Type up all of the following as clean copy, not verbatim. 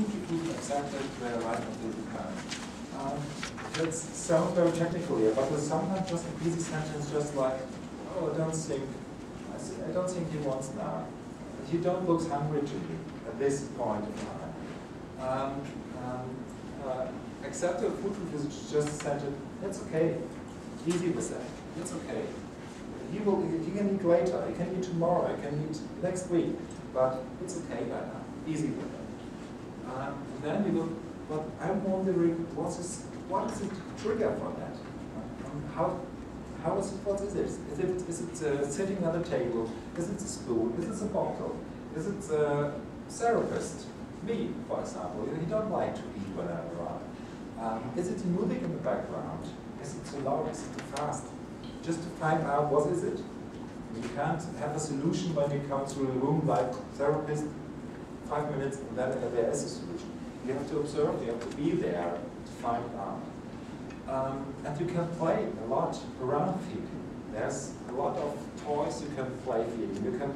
food accepted, where right until the kind. That sounds very technical here, but there's sometimes just an easy sentence, just like, oh, I don't think he wants now. He don't look hungry to me at this point in time. Accepted food reviews is just a sentence, it's okay. Easy with that. It's okay. He can eat later, he can eat tomorrow, he can eat next week, but it's okay right now. Easy with that. And then we look, but I'm wondering what is the trigger for that? What is it? Is it sitting at a table? Is it a spoon? Is it a bottle? Is it a therapist? Me, for example. You don't like to eat when I'm around. Is it the music in the background? Is it too loud? Is it too fast? Just to find out what is it. You can't have a solution when you come to a room like therapist, 5 minutes, and then there is a solution. You have to observe, you have to be there to find out. And you can play a lot around feeding. There's a lot of toys you can play feeding. You can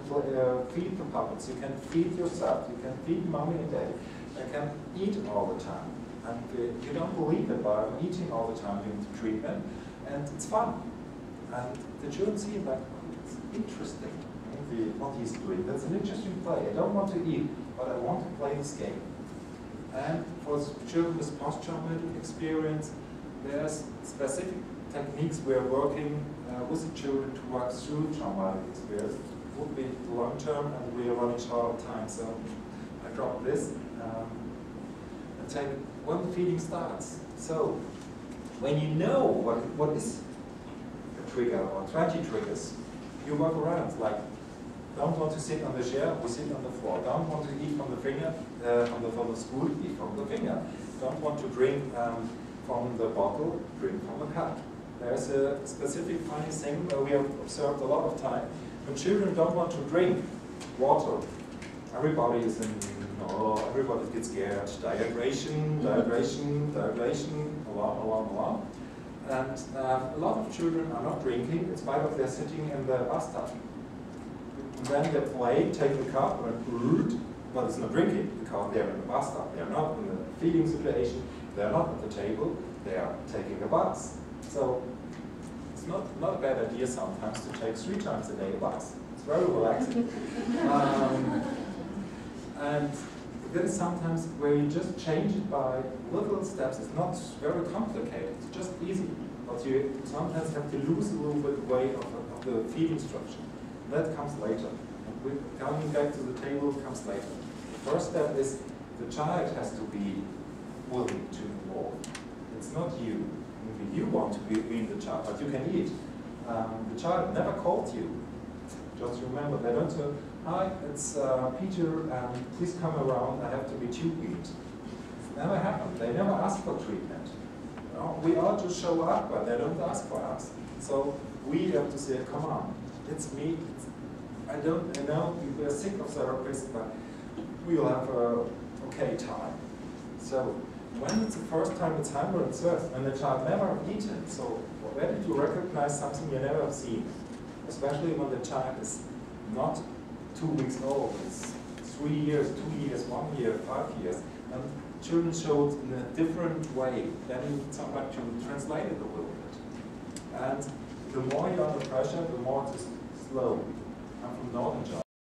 feed the puppets, you can feed yourself, you can feed mommy and daddy. You can eat all the time. And you don't believe it, but I'm eating all the time during the treatment, and it's fun. And the children see it like, oh, it's interesting what he's doing. That's an interesting play. I don't want to eat, but I want to play this game. And for children with post-traumatic experience, there's specific techniques we're working with the children to work through traumatic experience. It would be long-term, and we are running short of time, so I drop this and take when the feeding starts. So when you know what is a trigger or 20 triggers, you walk around like, don't want to sit on the chair, we sit on the floor. Don't want to eat from the finger, from the spoon, eat from the finger. Don't want to drink from the bottle, drink from the cup. There's a specific funny thing where we have observed a lot of time. When children don't want to drink water, everybody is in, everybody gets scared. Dehydration, along. And a lot of children are not drinking in spite of their sitting in the bathtub. And then they play, take the cup and but it's not drinking because they're in the bathtub. They're not in the feeding situation. They're not at the table. They are taking a bath. So it's not a bad idea sometimes to take 3 times a day a bath. It's very relaxing. And there is sometimes where you just change it by little steps. It's not very complicated. It's just easy. But you sometimes have to lose a little bit the way of the feeding structure. That comes later. And coming back to the table comes later. The first step is the child has to be willing to involve. It's not you. Maybe you want to be the child, but you can eat. The child never called you. Just remember, they don't say, hi, it's Peter, please come around, I have to be tube-beat. It's never happened. They never ask for treatment. You know, we all just show up, but they don't ask for us. So we have to say, come on, it's me. I know we're sick of therapists, but we'll have a okay time. So when it's the first time it's hunger and thirst, and the child never have eaten, so where did you recognize something you never have seen? Especially when the child is not 2 weeks old, it's 3 years, 2 years, 1 year, 5 years, and children show it in a different way. Then you need somebody to translate it a little bit. And the more you're under pressure, the more it is slow. I'm from Northern Germany.